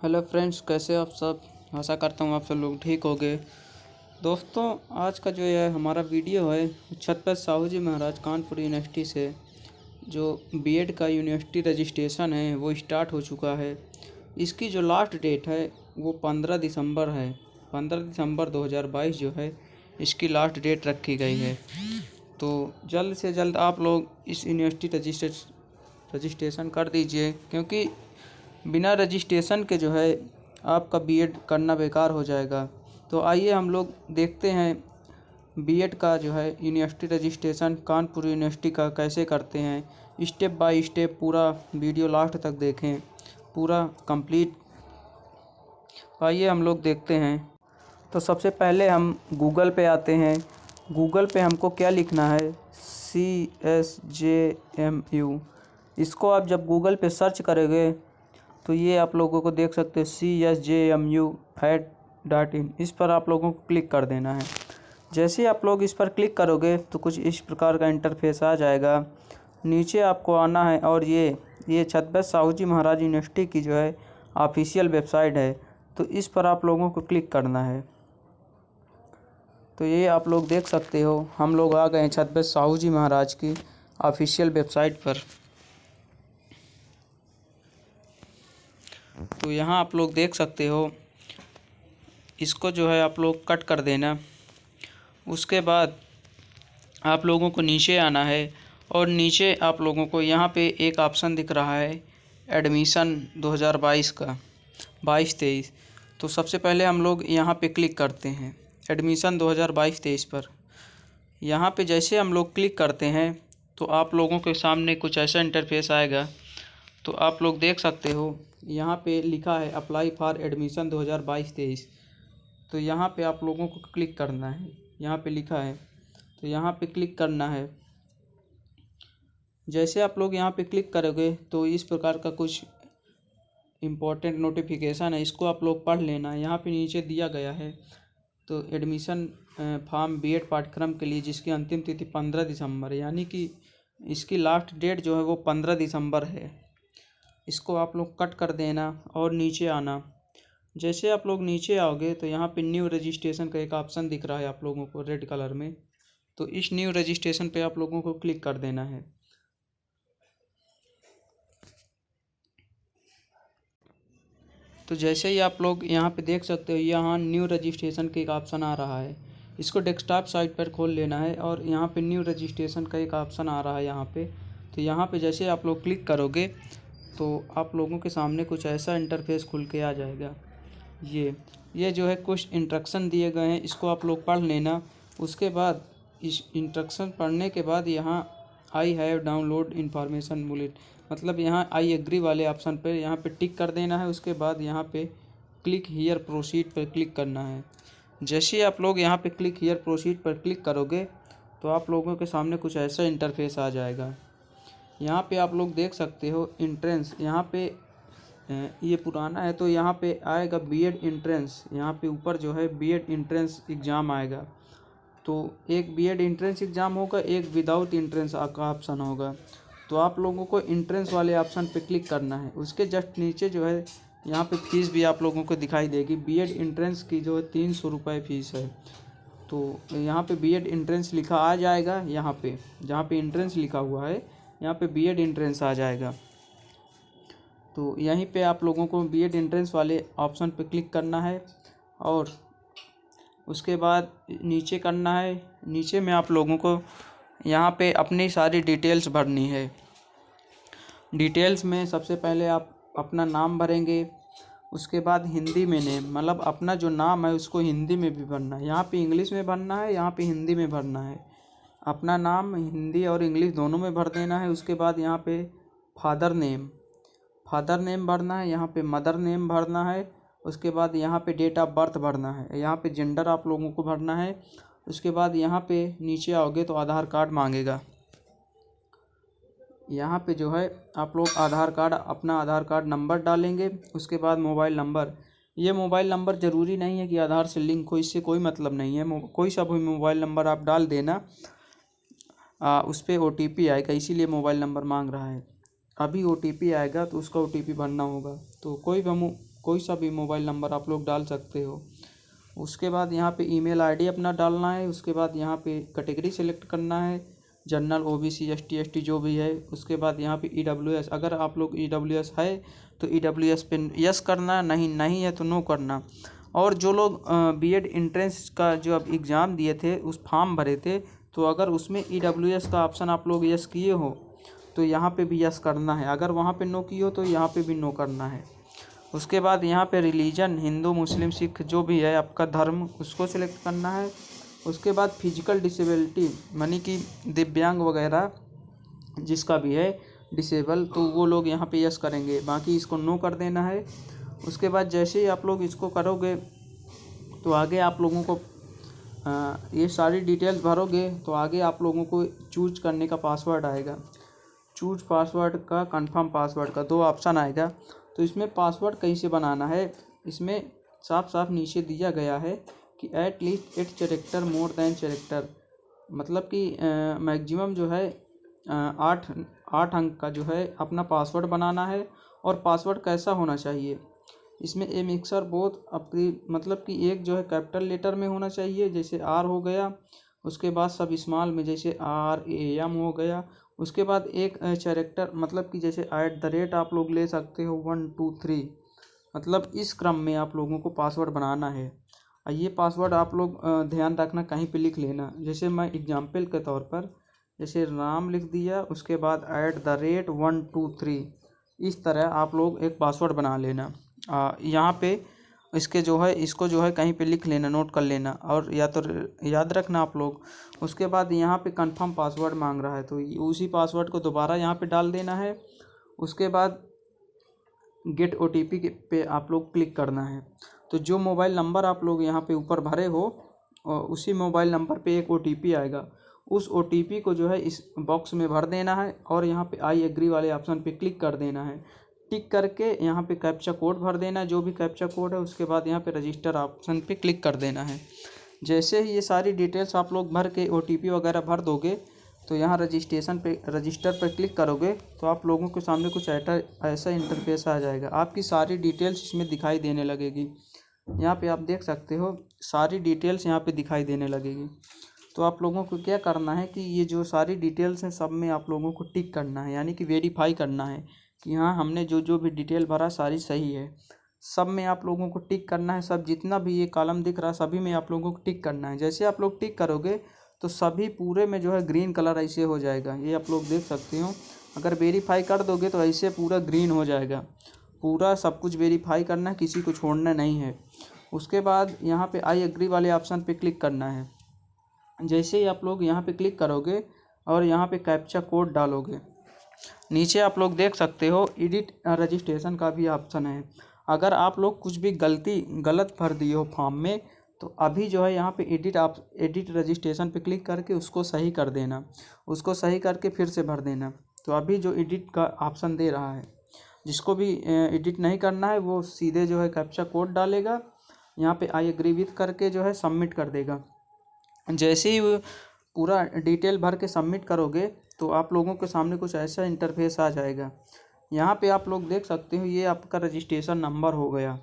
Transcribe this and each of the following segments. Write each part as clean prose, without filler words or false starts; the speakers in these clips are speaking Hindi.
हेलो फ्रेंड्स, कैसे हो आप सब। आशा करता हूँ आप सब लोग ठीक होंगे। दोस्तों, आज का जो है हमारा वीडियो है छत्रपति साहू जी महाराज कानपुर यूनिवर्सिटी से जो बीएड का यूनिवर्सिटी रजिस्ट्रेशन है वो स्टार्ट हो चुका है। इसकी जो लास्ट डेट है वो 15 दिसंबर है। 15 दिसंबर 2022 जो है इसकी लास्ट डेट रखी गई है। तो जल्द से जल्द आप लोग इस यूनिवर्सिटी रजिस्ट्रेशन कर दीजिए, क्योंकि बिना रजिस्ट्रेशन के जो है आपका बीएड करना बेकार हो जाएगा। तो आइए हम लोग देखते हैं बीएड का जो है यूनिवर्सिटी रजिस्ट्रेशन कानपुर यूनिवर्सिटी का कैसे करते हैं। स्टेप बाय स्टेप पूरा वीडियो लास्ट तक देखें, पूरा कंप्लीट। आइए हम लोग देखते हैं। तो सबसे पहले हम गूगल पे आते हैं। गूगल पे हमको क्या लिखना है, CSJMU। इसको आप जब गूगल पे सर्च करेंगे तो ये आप लोगों को देख सकते हैं CSJMU@in। इस पर आप लोगों को क्लिक कर देना है। जैसे आप लोग इस पर क्लिक करोगे तो कुछ इस प्रकार का इंटरफेस आ जाएगा। नीचे आपको आना है और ये छत्रपति साहू जी महाराज यूनिवर्सिटी की जो है ऑफिशियल वेबसाइट है, तो इस पर आप लोगों को क्लिक करना है। तो ये आप लोग देख सकते हो हम लोग आ गए हैं छत्रपति साहू जी महाराज की ऑफिशियल वेबसाइट पर। तो यहाँ आप लोग देख सकते हो, इसको जो है आप लोग कट कर देना। उसके बाद आप लोगों को नीचे आना है और नीचे आप लोगों को यहाँ पे एक ऑप्शन दिख रहा है एडमिशन 2022 का 22-23। तो सबसे पहले हम लोग यहाँ पे क्लिक करते हैं एडमिशन 2022-23 पर। यहाँ पे जैसे हम लोग क्लिक करते हैं तो आप लोगों के सामने कुछ ऐसा इंटरफेस आएगा। तो आप लोग देख सकते हो यहाँ पे लिखा है अप्लाई फॉर एडमिशन 2022-23। तो यहाँ पे आप लोगों को क्लिक करना है, यहाँ पे लिखा है तो यहाँ पे क्लिक करना है। जैसे आप लोग यहाँ पे क्लिक करोगे तो इस प्रकार का कुछ इम्पोर्टेंट नोटिफिकेशन है, इसको आप लोग पढ़ लेना। यहाँ पे नीचे दिया गया है तो एडमिशन फॉर्म बीएड पाठ्यक्रम के लिए जिसकी अंतिम तिथि 15 दिसंबर, यानी कि इसकी लास्ट डेट जो है वो 15 दिसंबर है। इसको आप लोग कट कर देना और नीचे आना। जैसे आप लोग नीचे आओगे तो यहाँ पे न्यू रजिस्ट्रेशन का एक ऑप्शन दिख रहा है आप लोगों को रेड कलर में। तो इस न्यू रजिस्ट्रेशन पे आप लोगों को क्लिक कर देना है। तो जैसे ही आप लोग यहाँ पे देख सकते हो यहाँ न्यू रजिस्ट्रेशन का एक ऑप्शन आ रहा है, इसको डेस्कटॉप साइट पर खोल लेना है और यहाँ पे न्यू रजिस्ट्रेशन का एक ऑप्शन आ रहा है यहाँ पे। तो यहाँ पे जैसे आप लोग क्लिक करोगे तो आप लोगों के सामने कुछ ऐसा इंटरफेस खुल के आ जाएगा। ये जो है कुछ इंस्ट्रक्शन दिए गए हैं, इसको आप लोग पढ़ लेना। उसके बाद इस इंस्ट्रक्शन पढ़ने के बाद यहाँ I have download information bullet, मतलब यहाँ आई एग्री वाले ऑप्शन पे यहाँ पे टिक कर देना है। उसके बाद यहाँ पे क्लिक हियर प्रोसीड पर क्लिक करना है। जैसे आप लोग यहाँ पे क्लिक हियर प्रोसीड पर क्लिक करोगे तो आप लोगों के सामने कुछ ऐसा इंटरफेस आ जाएगा। यहाँ पे आप लोग देख सकते हो एंट्रेंस, यहाँ पे ये पुराना है तो यहाँ पे आएगा बीएड एंट्रेंस। यहाँ पे ऊपर जो है बीएड एंट्रेंस एग्ज़ाम आएगा। तो एक बीएड एंट्रेंस एग्ज़ाम होगा, एक विदाउट एंट्रेंस का ऑप्शन होगा। तो आप लोगों को एंट्रेंस वाले ऑप्शन पे क्लिक करना है। उसके जस्ट नीचे जो है यहाँ पे फीस भी आप लोगों को दिखाई देगी। बीएड एंट्रेंस की जो है 300 रुपये फ़ीस है। तो यहाँ पे बीएड एंट्रेंस लिखा आ जाएगा, यहाँ पे जहाँ पे एंट्रेंस लिखा हुआ है यहाँ पे बीएड एंट्रेंस आ जाएगा। तो यहीं पे आप लोगों को बीएड एंट्रेंस वाले ऑप्शन पे क्लिक करना है और उसके बाद नीचे करना है। नीचे में आप लोगों को यहाँ पे अपनी सारी डिटेल्स भरनी है। डिटेल्स में सबसे पहले आप अपना नाम भरेंगे, उसके बाद हिंदी में नेम, मतलब अपना जो नाम है उसको हिंदी में भी भरना है। यहाँ पे इंग्लिश में भरना है, यहाँ पे हिंदी में भरना है। अपना नाम हिंदी और इंग्लिश दोनों में भर देना है। उसके बाद यहाँ पे फादर नेम भरना है, यहाँ पे मदर नेम भरना है। उसके बाद यहाँ पे डेट ऑफ बर्थ भरना है, यहाँ पे जेंडर आप लोगों को भरना है। उसके बाद यहाँ पे नीचे आओगे तो आधार कार्ड मांगेगा। यहाँ पे जो है आप लोग अपना आधार कार्ड नंबर डालेंगे। उसके बाद मोबाइल नंबर, ये मोबाइल नंबर ज़रूरी नहीं है कि आधार से लिंक हो, इससे कोई मतलब नहीं है। कोई सा भी मोबाइल नंबर आप डाल देना। उस पर OTP आएगा, इसीलिए मोबाइल नंबर मांग रहा है। अभी OTP आएगा तो उसका OTP भरना होगा। तो कोई सा भी मोबाइल नंबर आप लोग डाल सकते हो। उसके बाद यहाँ पे ईमेल आईडी अपना डालना है। उसके बाद यहाँ पे कैटेगरी सेलेक्ट करना है, जनरल, ओबीसी, एसटी, एसटी जो भी है। उसके बाद यहाँ पे ईडब्ल्यूएस, अगर आप लोग ईडब्ल्यूएस है तो ईडब्ल्यूएस पे यस करना, नहीं है तो नो करना। और जो लोग बीएड एंट्रेंस का जो अब एग्ज़ाम दिए थे, उस फॉर्म भरे थे, तो अगर उसमें ईडब्ल्यूएस का ऑप्शन आप लोग यस किए हो तो यहाँ पे भी यस करना है। अगर वहाँ पे नो किए हो तो यहाँ पे भी नो करना है। उसके बाद यहाँ पे रिलीजन, हिंदू, मुस्लिम, सिख जो भी है आपका धर्म, उसको सिलेक्ट करना है। उसके बाद फिजिकल डिसेबिलिटी यानी कि दिव्यांग वगैरह जिसका भी है डिसेबल, तो वो लोग यहाँ पे यस करेंगे, बाकी इसको नो कर देना है। उसके बाद जैसे ही आप लोग इसको करोगे तो आगे आप लोगों को ये सारी डिटेल्स भरोगे तो आगे आप लोगों को चूज करने का पासवर्ड आएगा। चूज पासवर्ड का, कंफर्म पासवर्ड का 2 ऑप्शन आएगा। तो इसमें पासवर्ड कैसे बनाना है, इसमें साफ साफ नीचे दिया गया है कि at least 8 character more than character, मतलब कि मैक्सिमम जो है 8 अंक का जो है अपना पासवर्ड बनाना है। और पासवर्ड कैसा होना चाहिए, इसमें ए मिक्सर बोथ अपनी, मतलब कि एक जो है कैपिटल लेटर में होना चाहिए जैसे आर हो गया, उसके बाद सब स्मॉल में जैसे RAM हो गया। उसके बाद एक कैरेक्टर, मतलब कि जैसे @ आप लोग ले सकते हो 1 2 3, मतलब इस क्रम में आप लोगों को पासवर्ड बनाना है। ये पासवर्ड आप लोग ध्यान रखना, कहीं पे लिख लेना। जैसे मैं एग्जाम्पल के तौर पर जैसे राम लिख दिया, उसके बाद @ 1 2 3, इस तरह आप लोग एक पासवर्ड बना लेना। यहाँ पे इसके जो है, इसको जो है कहीं पे लिख लेना, नोट कर लेना, और या तो याद रखना आप लोग। उसके बाद यहाँ पे कंफर्म पासवर्ड मांग रहा है तो उसी पासवर्ड को दोबारा यहाँ पे डाल देना है। उसके बाद गेट OTP पे आप लोग क्लिक करना है। तो जो मोबाइल नंबर आप लोग यहाँ पे ऊपर भरे हो, उसी मोबाइल नंबर पे एक OTP आएगा। उस OTP को जो है इस बॉक्स में भर देना है और यहाँ पे आई एग्री वाले ऑप्शन पे क्लिक कर देना है। टिक करके यहाँ पे कैप्चा कोड भर देना है, जो भी कैप्चा कोड है। उसके बाद यहाँ पे रजिस्टर ऑप्शन पे क्लिक कर देना है। जैसे ही ये सारी डिटेल्स आप लोग भर के OTP वगैरह भर दोगे तो यहाँ रजिस्टर पर क्लिक करोगे तो आप लोगों के सामने कुछ ऐसा इंटरफेस आ जाएगा। आपकी सारी डिटेल्स इसमें दिखाई देने लगेगी। यहाँ पे आप देख सकते हो सारी डिटेल्स यहाँ पे दिखाई देने लगेगी। तो आप लोगों को क्या करना है कि ये जो सारी डिटेल्स हैं सब में आप लोगों को टिक करना है, यानी कि वेरीफाई करना है कि हाँ हमने जो भी डिटेल भरा सारी सही है। सब में आप लोगों को टिक करना है, सब जितना भी ये कॉलम दिख रहा है सभी में आप लोगों को टिक करना है। जैसे आप लोग टिक करोगे तो सभी पूरे में जो है ग्रीन कलर ऐसे हो जाएगा, ये आप लोग देख सकते हो। अगर वेरीफाई कर दोगे तो ऐसे पूरा ग्रीन हो जाएगा। पूरा सब कुछ वेरीफाई करना है, किसी को छोड़ना नहीं है। उसके बाद यहाँ पे आई एग्री वाले ऑप्शन पे क्लिक करना है। जैसे ही आप लोग यहाँ पे क्लिक करोगे और यहाँ पे कैप्चा कोड डालोगे, नीचे आप लोग देख सकते हो एडिट रजिस्ट्रेशन का भी ऑप्शन है। अगर आप लोग कुछ भी गलत भर दिए हो फॉर्म में तो अभी जो है यहाँ पे एडिट रजिस्ट्रेशन पे क्लिक करके उसको सही कर देना, उसको सही करके फिर से भर देना। तो अभी जो एडिट का ऑप्शन दे रहा है, जिसको भी एडिट नहीं करना है वो सीधे जो है कैप्चा कोड डालेगा, यहाँ पे आई एग्री विथ करके जो है सबमिट कर देगा। जैसे ही वो पूरा डिटेल भर के सबमिट करोगे तो आप लोगों के सामने कुछ ऐसा इंटरफेस आ जाएगा। यहाँ पे आप लोग देख सकते हो ये आपका रजिस्ट्रेशन नंबर हो गया,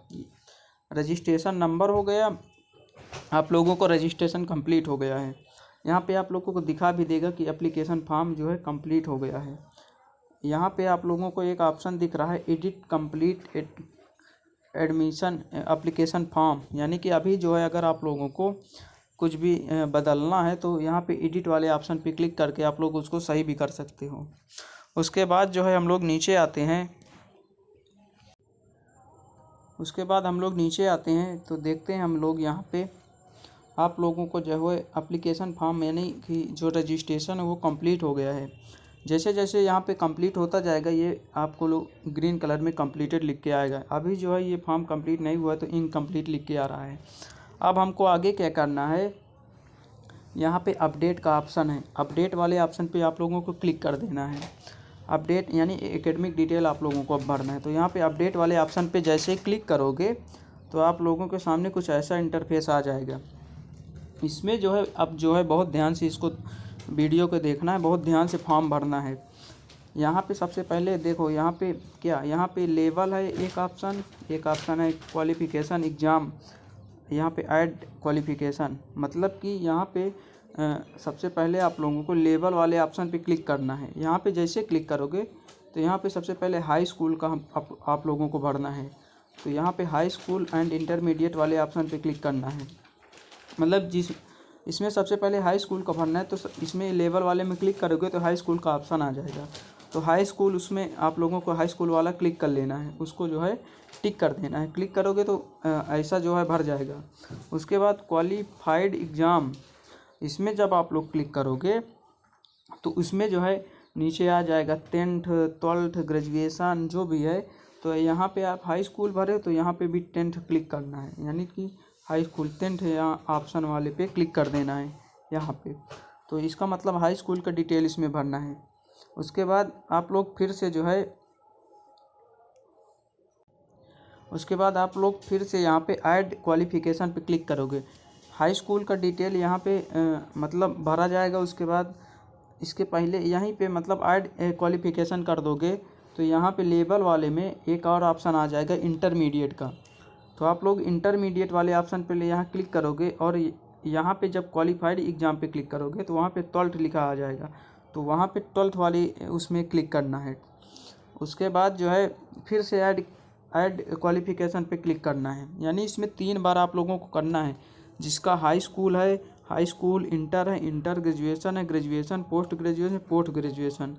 रजिस्ट्रेशन नंबर हो गया, आप लोगों को रजिस्ट्रेशन कंप्लीट हो गया है। यहाँ पे आप लोगों को दिखा भी देगा कि एप्लीकेशन फॉर्म जो है कंप्लीट हो गया है। यहाँ पे आप लोगों को एक ऑप्शन दिख रहा है edit complete admission application form, यानी कि अभी जो है अगर आप लोगों को कुछ भी बदलना है तो यहाँ पे एडिट वाले ऑप्शन पे क्लिक करके आप लोग उसको सही भी कर सकते हो। उसके बाद जो है हम लोग नीचे आते हैं, तो देखते हैं हम लोग यहाँ पे आप लोगों को जो है एप्लीकेशन फॉर्म यानी कि जो रजिस्ट्रेशन है वो कंप्लीट हो गया है। जैसे जैसे यहाँ पे कंप्लीट होता जाएगा ये आपको लोग ग्रीन कलर में कंप्लीटेड लिख के आएगा। अभी जो है ये फॉर्म कंप्लीट नहीं हुआ है तो इनकम्प्लीट लिख के आ रहा है। अब हमको आगे क्या करना है, यहाँ पे अपडेट का ऑप्शन है, अपडेट वाले ऑप्शन पे आप लोगों को क्लिक कर देना है। अपडेट यानी एकेडमिक डिटेल आप लोगों को अब भरना है। तो यहाँ पे अपडेट वाले ऑप्शन पे जैसे ही क्लिक करोगे तो आप लोगों के सामने कुछ ऐसा इंटरफेस आ जाएगा। इसमें जो है अब जो है बहुत ध्यान से इसको वीडियो को देखना है, बहुत ध्यान से फॉर्म भरना है। यहाँ पे सबसे पहले देखो, यहाँ पे क्या, यहाँ पे लेवल है एक ऑप्शन है क्वालिफ़िकेशन एग्ज़ाम, यहाँ पे ऐड क्वालिफ़िकेशन, मतलब कि यहाँ पे सबसे पहले आप लोगों को लेवल वाले ऑप्शन पे क्लिक करना है। यहाँ पे जैसे क्लिक करोगे तो यहाँ पे सबसे पहले हाई स्कूल का आप लोगों को भरना है। तो यहाँ पे हाई स्कूल एंड इंटरमीडिएट वाले ऑप्शन पे क्लिक करना है, मतलब इसमें सबसे पहले हाई स्कूल का भरना है। तो इसमें लेवल वाले में क्लिक करोगे तो हाई स्कूल का ऑप्शन आ जाएगा। तो हाई स्कूल, उसमें आप लोगों को हाई स्कूल वाला क्लिक कर लेना है, उसको जो है टिक कर देना है। क्लिक करोगे तो ऐसा जो है भर जाएगा। उसके बाद क्वालिफाइड एग्ज़ाम, इसमें जब आप लोग क्लिक करोगे तो उसमें जो है नीचे आ जाएगा 10th 12th ग्रेजुएशन जो भी है। तो यहाँ पे आप हाई स्कूल भरे तो यहाँ पे भी 10th क्लिक करना है, यानी कि हाई स्कूल 10th यहाँ ऑप्शन वाले पे क्लिक कर देना है यहाँ पे। तो इसका मतलब हाई स्कूल का डिटेल इसमें भरना है। उसके बाद आप लोग फिर से जो है यहाँ पे ऐड क्वालिफ़िकेशन पे क्लिक करोगे। हाई स्कूल का डिटेल यहाँ पे मतलब भरा जाएगा। उसके बाद इसके पहले यहीं पे मतलब ऐड क्वालिफ़िकेशन कर दोगे तो यहाँ पे लेवल वाले में एक और ऑप्शन आ जाएगा इंटरमीडिएट का। तो आप लोग इंटरमीडिएट वाले ऑप्शन पे यहाँ क्लिक करोगे और यहाँ पे जब क्वालिफाइड एग्ज़ाम पे क्लिक करोगे तो वहाँ पे 12th लिखा आ जाएगा। तो वहाँ पे 12th वाली उसमें क्लिक करना है। उसके बाद जो है फिर से ऐड क्वालिफ़िकेशन पे क्लिक करना है, यानी इसमें 3 बार आप लोगों को करना है। जिसका हाई स्कूल है हाई स्कूल, इंटर है इंटर, ग्रेजुएशन है ग्रेजुएशन, पोस्ट ग्रेजुएशन,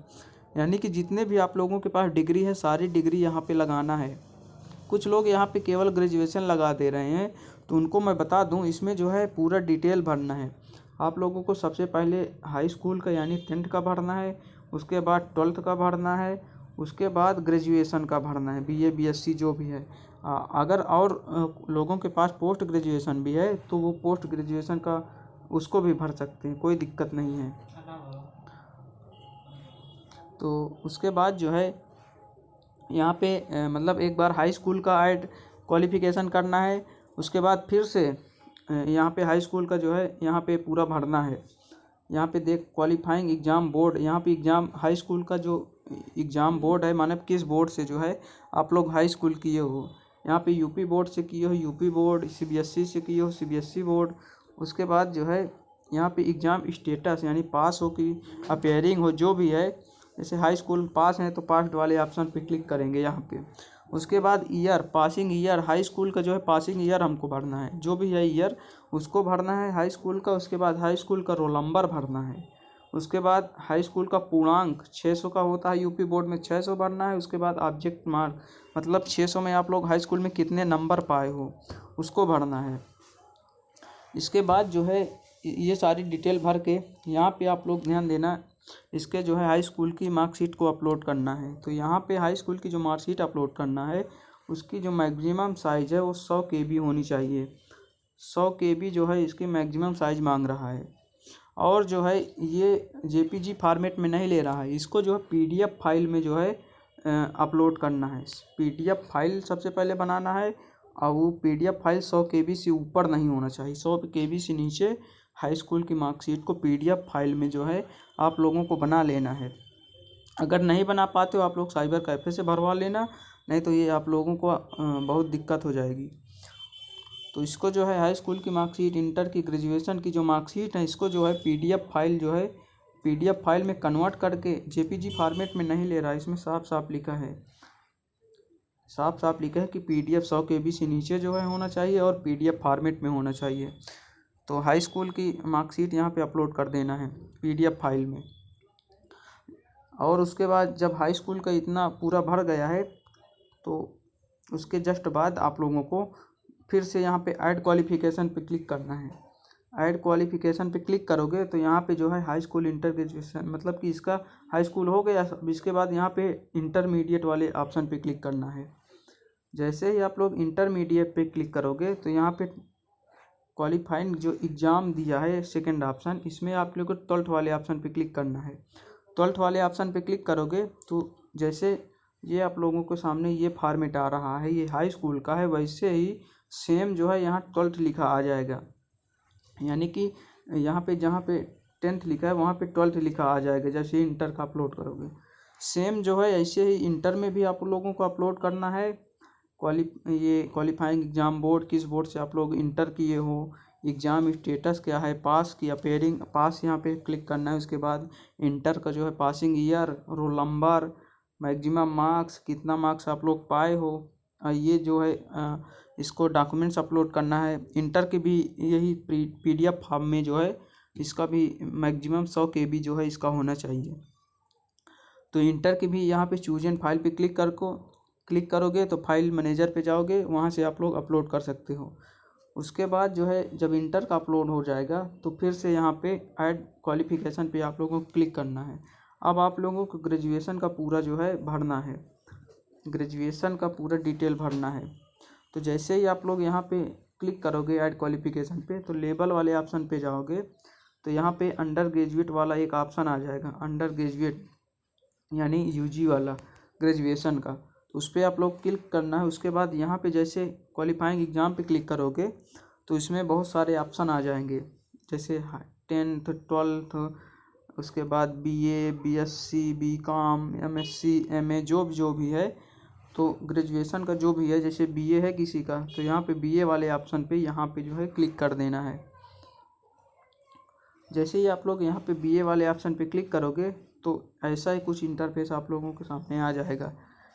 यानी कि जितने भी आप लोगों के पास डिग्री है सारी डिग्री यहाँ पे लगाना है। कुछ लोग यहाँ पे केवल ग्रेजुएशन लगा दे रहे हैं, तो उनको मैं बता दूँ इसमें जो है पूरा डिटेल भरना है। आप लोगों को सबसे पहले हाई स्कूल का यानी 10th का भरना है, उसके बाद 12th का भरना है, उसके बाद ग्रेजुएशन का भरना है, BA BSc जो भी है। अगर और लोगों के पास पोस्ट ग्रेजुएशन भी है तो वो पोस्ट ग्रेजुएशन का उसको भी भर सकते हैं, कोई दिक्कत नहीं है। तो उसके बाद जो है यहाँ पे मतलब एक बार हाई स्कूल का ऐड क्वालिफ़िकेशन करना है। उसके बाद फिर से यहाँ पे हाई स्कूल का जो है यहाँ पे पूरा भरना है। यहाँ पे देख क्वालिफाइंग एग्ज़ाम बोर्ड, यहाँ पे एग्ज़ाम हाई स्कूल का जो एग्ज़ाम बोर्ड है, माने किस बोर्ड से जो है आप लोग हाई स्कूल किए हो। यहाँ पे यूपी बोर्ड से किए हो यूपी बोर्ड, CBSE से किए हो CBSE बोर्ड। उसके बाद जो है यहाँ पे एग्ज़ाम स्टेटस यानी पास हो कि अपेयरिंग हो जो भी है। जैसे हाई स्कूल पास हैं तो पास्ड वाले ऑप्शन पे क्लिक करेंगे यहाँ पे। उसके बाद year, passing year, high school का जो है पासिंग ईयर हमको भरना है, जो भी है ईयर उसको भरना है हाई स्कूल का। उसके बाद हाई स्कूल का रोल नंबर भरना है। उसके बाद हाई स्कूल का पूर्णांक 600 का होता है, यूपी बोर्ड में 600 भरना है। उसके बाद ऑब्जेक्ट मार्क, मतलब 600 में आप लोग हाई स्कूल में कितने नंबर पाए हो उसको भरना है। इसके बाद जो है ये सारी डिटेल भर के यहाँ पे आप लोग ध्यान देना, इसके जो है हाई स्कूल की मार्कशीट को अपलोड करना है। तो यहाँ पे हाई स्कूल की जो मार्कशीट अपलोड करना है उसकी जो मैक्सिमम साइज़ है वो 100 KB होनी चाहिए। 100 KB जो है इसकी मैक्सिमम साइज़ मांग रहा है। और जो है ये JPG फॉर्मेट में नहीं ले रहा है, इसको जो है PDF फाइल में जो है अपलोड करना है। PDF फाइल सबसे पहले बनाना है और वो PDF फाइल 100 KB से ऊपर नहीं होना चाहिए। 100 KB से नीचे हाई स्कूल की मार्कशीट को PDF फाइल में जो है आप लोगों को बना लेना है। अगर नहीं बना पाते हो आप लोग साइबर कैफ़े से भरवा लेना, नहीं तो ये आप लोगों को बहुत दिक्कत हो जाएगी। तो इसको जो है हाई स्कूल की मार्कशीट, इंटर की, ग्रेजुएशन की जो मार्कशीट है इसको जो है PDF फाइल जो है PDF फाइल में कन्वर्ट करके JPG फॉर्मेट में नहीं ले रहा है। इसमें साफ साफ लिखा है कि PDF 100 KB से नीचे जो है होना चाहिए और PDF फॉर्मेट में होना चाहिए। तो हाई स्कूल की मार्कशीट यहाँ पे अपलोड कर देना है PDF फाइल में। और उसके बाद जब हाई स्कूल का इतना पूरा भर गया है तो उसके जस्ट बाद आप लोगों को फिर से यहाँ पे ऐड क्वालिफ़िकेशन पे क्लिक करना है। ऐड क्वालिफ़िकेशन पे क्लिक करोगे तो यहाँ पे जो है हाई स्कूल इंटर ग्रेजुएशन, मतलब कि इसका हाई स्कूल हो गया। इसके बाद यहाँ पे इंटरमीडिएट वाले ऑप्शन पे क्लिक करना है। जैसे ही आप लोग इंटरमीडिएट पे क्लिक करोगे तो यहाँ पे क्वालिफाइंग जो एग्ज़ाम दिया है सेकंड ऑप्शन, इसमें आप लोग को 12th वाले ऑप्शन पे क्लिक करना है। 12th वाले ऑप्शन पे क्लिक करोगे तो जैसे ये आप लोगों को सामने ये फॉर्मेट आ रहा है, ये हाई स्कूल का है, वैसे ही सेम जो है यहाँ 12th लिखा आ जाएगा। यानी कि यहाँ पे जहाँ पे 10th लिखा है वहाँ पे 12th लिखा आ जाएगा जैसे इंटर का अपलोड करोगे। सेम जो है ऐसे ही इंटर में भी आप लोगों को अपलोड करना है। क्वालिफाइंग एग्ज़ाम बोर्ड, किस बोर्ड से आप लोग इंटर किए हो, एग्ज़ाम स्टेटस क्या है, पास की अपेयरिंग, पास यहाँ पे क्लिक करना है। उसके बाद इंटर का जो है passing year, roll number, maximum marks, कितना मार्क्स आप लोग पाए हो, ये जो है इसको डॉक्यूमेंट्स अपलोड करना है। इंटर के भी यही PDF फॉर्म में जो है इसका भी मैक्सिमम 100 KB जो है इसका होना चाहिए। तो इंटर की भी यहाँ पे चूज एंड फाइल पे क्लिक करोगे तो फाइल मैनेजर पे जाओगे, वहाँ से आप लोग अपलोड कर सकते हो। उसके बाद जो है जब इंटर का अपलोड हो जाएगा तो फिर से यहाँ पे ऐड क्वालिफिकेशन पे आप लोगों को क्लिक करना है। अब आप लोगों को ग्रेजुएशन का पूरा जो है भरना है, ग्रेजुएशन का पूरा डिटेल भरना है। तो जैसे ही आप लोग यहाँ पे क्लिक करोगे ऐड क्वालिफिकेशन पे, तो लेबल वाले ऑप्शन पे जाओगे तो यहाँ पे अंडर ग्रेजुएट वाला एक ऑप्शन आ जाएगा, अंडर ग्रेजुएट यानी UG वाला ग्रेजुएशन का, तो उस पर आप लोग क्लिक करना है। उसके बाद यहाँ पे जैसे क्वालिफाइंग एग्ज़ाम पे क्लिक करोगे तो इसमें बहुत सारे ऑप्शन आ जाएंगे, जैसे 10th 12th, उसके बाद BA BSc BCom MSc MA जो भी है। तो ग्रेजुएशन का जो भी है, जैसे BA है किसी का, तो यहाँ पे BA वाले ऑप्शन पे यहाँ पे जो है क्लिक कर देना है। जैसे ही आप लोग यहाँ पे BA वाले ऑप्शन पे क्लिक करोगे तो ऐसा ही कुछ इंटरफेस आप लोगों के सामने आ जाएगा।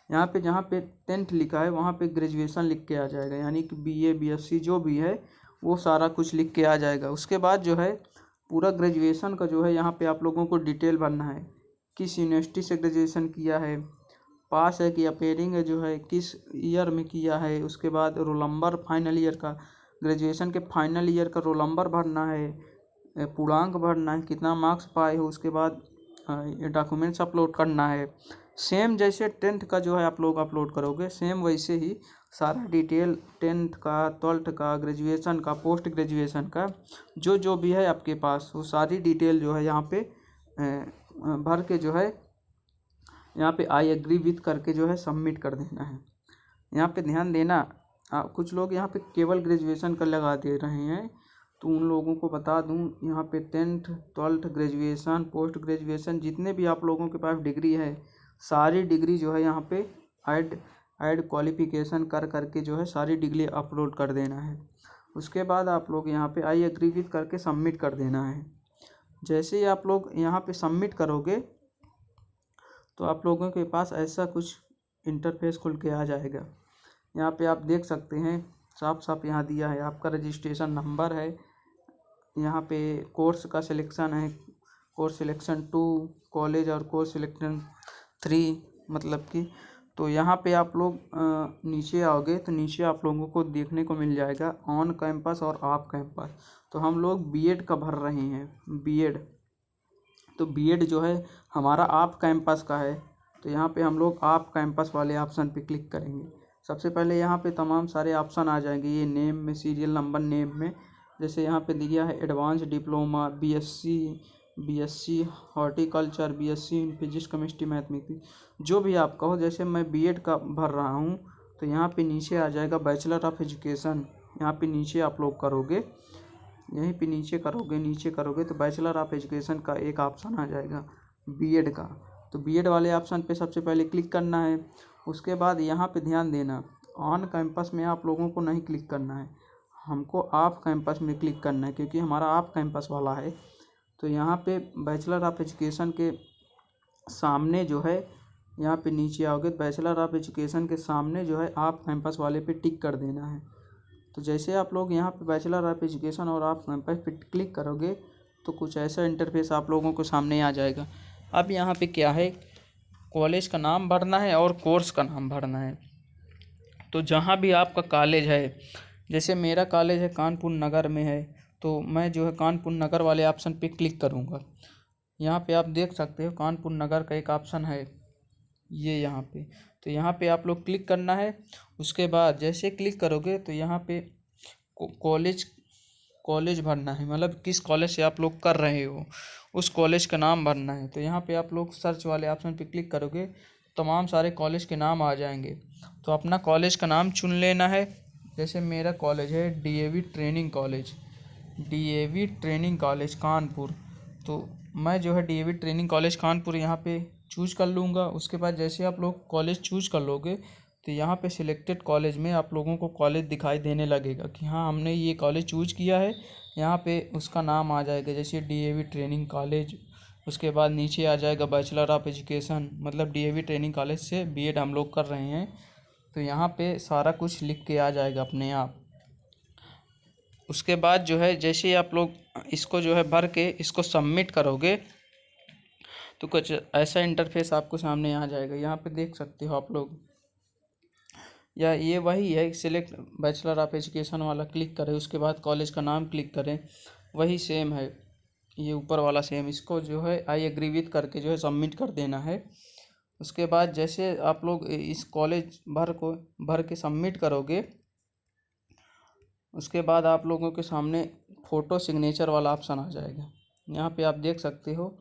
यहाँ पे जहाँ पे 10th लिखा है वहाँ पे ग्रेजुएशन लिख के आ जाएगा, यानी कि BA BSc जो भी है वो सारा कुछ लिख के आ जाएगा। उसके बाद जो है पूरा ग्रेजुएशन का जो है यहाँ पे आप लोगों को डिटेल भरना है, किस यूनिवर्सिटी से ग्रेजुएशन किया है, पास है कि अपेयरिंग है, जो है किस ईयर में किया है। उसके बाद रोल नंबर, फाइनल ईयर का, ग्रेजुएशन के फाइनल ईयर का रोल नंबर भरना है, पूर्णांक भरना है, कितना मार्क्स पाए हो। उसके बाद ये डॉक्यूमेंट्स अपलोड करना है। सेम जैसे 10th का जो है आप लोग अपलोड करोगे, सेम वैसे ही सारा डिटेल 10th का, 12th का, ग्रेजुएशन का, पोस्ट ग्रेजुएशन का जो भी है आपके पास, वो सारी डिटेल जो है यहाँ पे भर के जो है यहाँ पे आई एग्री विथ करके जो है सबमिट कर देना है। यहाँ पे ध्यान देना, कुछ लोग यहाँ पे केवल ग्रेजुएशन का लगा दे रहे हैं, तो उन लोगों को बता दूं यहाँ पे 10th 12th graduation, post graduation, जितने भी आप लोगों के पास डिग्री है, सारी डिग्री जो है यहाँ पे ऐड क्वालिफिकेशन करके जो है सारी डिग्री अपलोड कर देना है। उसके बाद आप लोग यहाँ पे आई एग्री विथ करके सबमिट कर देना है। जैसे ही आप लोग यहाँ पे सबमिट करोगे तो आप लोगों के पास ऐसा कुछ इंटरफेस खुल के आ जाएगा। यहाँ पे आप देख सकते हैं साफ साफ यहाँ दिया है, आपका रजिस्ट्रेशन नंबर है, यहाँ पे कोर्स का सिलेक्शन है, कोर्स सिलेक्शन 2, कॉलेज और कोर्स सिलेक्शन 3, मतलब कि। तो यहाँ पे आप लोग नीचे आओगे तो नीचे आप लोगों को देखने को मिल जाएगा ऑन कैंपस और ऑफ कैंपस। तो हम लोग BEd का भर रहे हैं, BEd। तो BEd जो है हमारा ऑफ कैंपस का है, तो यहाँ पे हम लोग ऑफ कैंपस वाले ऑप्शन पे क्लिक करेंगे। सबसे पहले यहाँ पे तमाम सारे ऑप्शन आ जाएंगे, ये नेम में, सीरियल नंबर नेम में, जैसे यहाँ पे दिया है advance diploma, BSc horticulture, BSc in physics chemistry mathematics, जो भी आप कहो। जैसे मैं BEd का भर रहा हूँ तो यहाँ पे नीचे आ जाएगा बैचलर ऑफ एजुकेशन, यहाँ पे नीचे आप लोग करोगे, यहीं पे नीचे करोगे तो बैचलर ऑफ एजुकेशन का एक ऑप्शन आ जाएगा BEd का। तो BEd वाले ऑप्शन पे सबसे पहले क्लिक करना है। उसके बाद यहाँ पे ध्यान देना, ऑन कैंपस में आप लोगों को नहीं क्लिक करना है, हमको ऑफ कैंपस में क्लिक करना है, क्योंकि हमारा ऑफ कैंपस वाला है। तो यहाँ पे बैचलर ऑफ एजुकेशन के सामने जो है, यहाँ पे नीचे आओगे बैचलर ऑफ एजुकेशन के सामने जो है ऑफ कैंपस वाले पे टिक कर देना है। तो जैसे आप लोग यहाँ पे बैचलर ऑफ एजुकेशन और ऑफ कैंपस पे क्लिक करोगे तो कुछ ऐसा इंटरफेस आप लोगों को सामने आ जाएगा। अब यहाँ पे क्या है, कॉलेज का नाम भरना है और कोर्स का नाम भरना है। तो जहाँ भी आपका कॉलेज है, जैसे मेरा कॉलेज है कानपुर नगर में है, तो मैं जो है कानपुर नगर वाले ऑप्शन पे क्लिक करूँगा। यहाँ पे आप देख सकते हो कानपुर नगर का एक ऑप्शन है, ये यहाँ पे, तो यहाँ पे आप लोग क्लिक करना है। उसके बाद जैसे क्लिक करोगे तो यहाँ पे कॉलेज भरना है, मतलब किस कॉलेज से आप लोग कर रहे हो उस कॉलेज का नाम भरना है। तो यहाँ पे आप लोग सर्च वाले ऑप्शन पे क्लिक करोगे, तमाम सारे कॉलेज के नाम आ जाएंगे। तो अपना कॉलेज का नाम चुन लेना है। जैसे मेरा कॉलेज है DAV ट्रेनिंग कॉलेज कानपुर, तो मैं जो है DAV ट्रेनिंग कॉलेज कानपुर यहाँ पे चूज कर लूँगा। उसके बाद जैसे आप लोग कॉलेज चूज कर लोगे तो यहाँ पे सिलेक्टेड कॉलेज में आप लोगों को कॉलेज दिखाई देने लगेगा कि हाँ हमने ये कॉलेज चूज किया है। यहाँ पे उसका नाम आ जाएगा, जैसे डीएवी ट्रेनिंग कॉलेज। उसके बाद नीचे आ जाएगा बैचलर ऑफ एजुकेशन, मतलब डीएवी ट्रेनिंग कॉलेज से बीएड हम लोग कर रहे हैं। तो यहाँ पे सारा कुछ लिख के आ जाएगा अपने आप। उसके बाद जो है जैसे ही आप लोग इसको जो है भर के इसको सबमिट करोगे तो कुछ ऐसा इंटरफेस आपको सामने आ जाएगा। यहाँ पे देख सकते हो आप लोग, या ये वही है, सिलेक्ट बैचलर ऑफ एजुकेशन वाला क्लिक करें, उसके बाद कॉलेज का नाम क्लिक करें, वही सेम है ये ऊपर वाला सेम। इसको जो है आई एग्री विथ करके जो है सबमिट कर देना है। उसके बाद जैसे आप लोग इस कॉलेज भर के सबमिट करोगे, उसके बाद आप लोगों के सामने फ़ोटो सिग्नेचर वाला ऑप्शन आ जाएगा। यहाँ पे आप देख सकते हो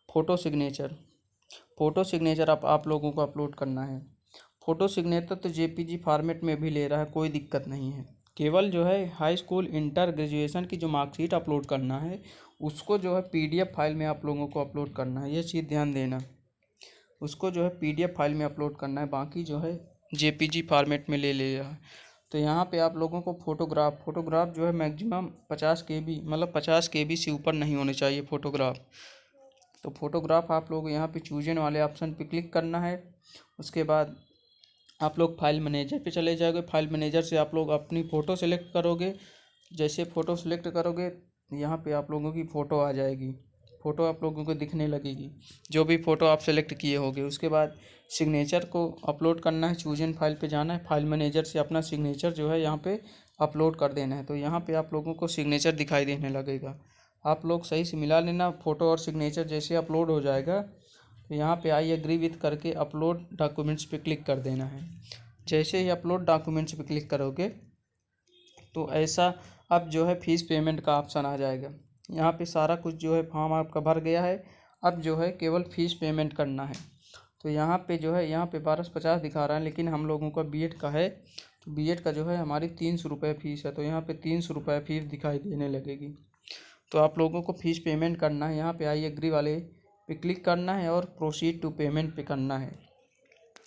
फ़ोटो सिग्नेचर आप लोगों को अपलोड करना है। फ़ोटो सिग्नेचर तो जेपीजी फॉर्मेट में भी ले रहा है, कोई दिक्कत नहीं है। केवल जो है हाई स्कूल इंटर ग्रेजुएशन की जो मार्कशीट अपलोड करना है उसको जो है पीडीएफ फाइल में आप लोगों को अपलोड करना है, ये चीज़ ध्यान देना। उसको जो है पीडीएफ फाइल में अपलोड करना है, बाकी जो है जेपीजी फॉर्मेट में ले लिया है। तो यहाँ पे आप लोगों को फ़ोटोग्राफ जो है मैक्सिमम 50 KB, मतलब 50 KB से ऊपर नहीं होने चाहिए फ़ोटोग्राफ। तो फ़ोटोग्राफ आप लोग यहाँ पे चूजन वाले ऑप्शन पे क्लिक करना है। उसके बाद आप लोग फाइल मैनेजर पे चले जाओगे। फाइल मैनेजर से आप लोग अपनी फ़ोटो सेलेक्ट करोगे। जैसे फ़ोटो सेलेक्ट करोगे यहाँ पे आप लोगों की फ़ोटो आ जाएगी, फ़ोटो आप लोगों को दिखने लगेगी जो भी फ़ोटो आप सेलेक्ट किए होगे। उसके बाद सिग्नेचर को अपलोड करना है, चूजन फाइल पे जाना है, फाइल मैनेजर से अपना सिग्नेचर जो है यहाँ पे अपलोड कर देना है। तो यहाँ पे आप लोगों को सिग्नेचर दिखाई देने लगेगा। आप लोग सही से मिला लेना। फ़ोटो और सिग्नेचर जैसे अपलोड हो जाएगा तो यहाँ पे आई एग्री विथ करके अपलोड डॉक्यूमेंट्स पे क्लिक कर देना है। जैसे ही अपलोड डॉक्यूमेंट्स पे क्लिक करोगे तो ऐसा अब जो है फ़ीस पेमेंट का ऑप्शन आ जाएगा। यहाँ पे सारा कुछ जो है फॉर्म आपका भर गया है, अब जो है केवल फ़ीस पेमेंट करना है। तो यहाँ पे जो है यहाँ पे 1250 दिखा रहा है, लेकिन हम लोगों का बीएड का है तो बीएड का जो है हमारी 300 रुपये फ़ीस है। तो यहाँ पे 300 रुपये फ़ीस दिखाई देने लगेगी। तो आप लोगों को फ़ीस पेमेंट करना है, यहाँ पे आई एग्री वाले पे क्लिक करना है और प्रोसीड टू पेमेंट पे करना है।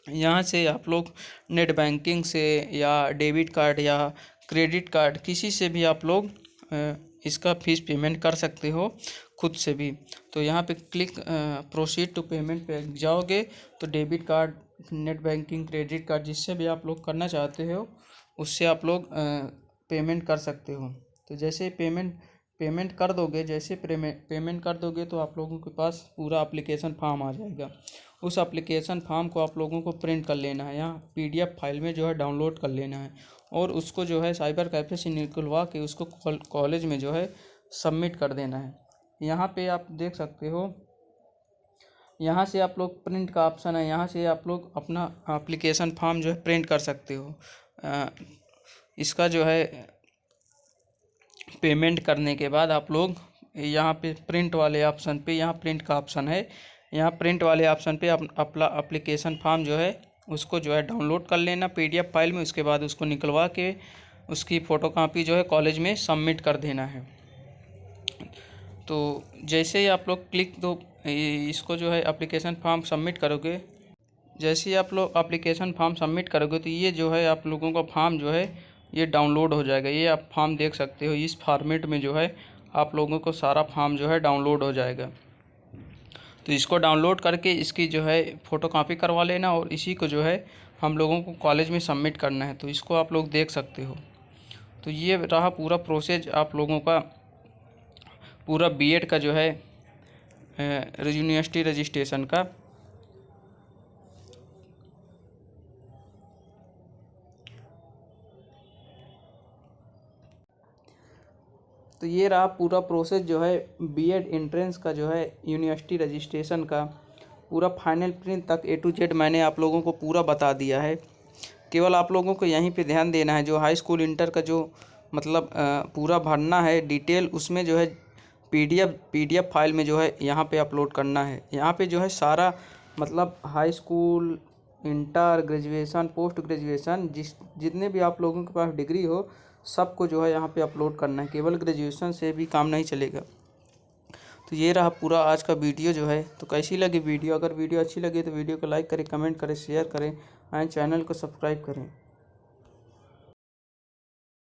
यहाँ से आप लोग नेट बैंकिंग से या डेबिट कार्ड या क्रेडिट कार्ड किसी से भी आप लोग इसका फ़ीस पेमेंट कर सकते हो खुद से भी। तो यहाँ पे क्लिक प्रोसीड टू पेमेंट पे जाओगे तो debit card, net banking, credit card जिससे भी आप लोग करना चाहते हो उससे आप लोग पेमेंट कर सकते हो। तो जैसे पेमेंट कर दोगे, जैसे पेमेंट कर दोगे तो आप लोगों के पास पूरा एप्लीकेशन फॉर्म आ जाएगा। उस एप्लीकेशन फॉर्म को आप लोगों को प्रिंट कर लेना है, यहाँ पीडीएफ फाइल में जो है डाउनलोड कर लेना है और उसको जो है साइबर कैफ़े से निकलवा के उसको कॉलेज में जो है सबमिट कर देना है। यहाँ पे आप देख सकते हो, यहाँ से आप लोग प्रिंट का ऑप्शन है, यहाँ से आप लोग अपना एप्लीकेशन फॉर्म जो है प्रिंट कर सकते हो। इसका जो है पेमेंट करने के बाद आप लोग यहाँ पे प्रिंट वाले ऑप्शन पे, यहाँ प्रिंट का ऑप्शन है, यहाँ प्रिंट वाले ऑप्शन पे अपना एप्लीकेशन फॉर्म जो है उसको जो है डाउनलोड कर लेना पीडीएफ फाइल में। उसके बाद उसको निकलवा के उसकी फ़ोटोकॉपी जो है कॉलेज में सबमिट कर देना है। तो जैसे ही आप लोग इसको जो है एप्लीकेशन फॉर्म सबमिट करोगे, जैसे ही आप लोग एप्लीकेशन फॉर्म सबमिट करोगे तो ये जो है आप लोगों का फॉर्म जो है ये डाउनलोड हो जाएगा। ये आप फॉर्म देख सकते हो, इस फॉर्मेट में जो है आप लोगों को सारा फॉर्म जो है डाउनलोड हो जाएगा। तो इसको डाउनलोड करके इसकी जो है फ़ोटोकॉपी करवा लेना और इसी को जो है हम लोगों को कॉलेज में सबमिट करना है। तो इसको आप लोग देख सकते हो। तो ये रहा पूरा प्रोसेस आप लोगों का, पूरा बीएड का जो है यूनिवर्सिटी रजिस्ट्रेशन का। तो ये रहा पूरा प्रोसेस जो है बीएड एंट्रेंस का जो है यूनिवर्सिटी रजिस्ट्रेशन का, पूरा फाइनल प्रिंट तक A to Z मैंने आप लोगों को पूरा बता दिया है। केवल आप लोगों को यहीं पे ध्यान देना है, जो हाई स्कूल इंटर का जो मतलब पूरा भरना है डिटेल, उसमें जो है पीडीएफ फाइल में जो है यहाँ पे अपलोड करना है। यहाँ पे जो है सारा मतलब high school, inter, graduation, post graduation जितने भी आप लोगों के पास डिग्री हो सबको जो है यहाँ पे अपलोड करना है। केवल ग्रेजुएशन से भी काम नहीं चलेगा। तो ये रहा पूरा आज का वीडियो जो है। तो कैसी लगी वीडियो? अगर वीडियो अच्छी लगी तो वीडियो को लाइक करें, कमेंट करें, शेयर करें एंड चैनल को सब्सक्राइब करें।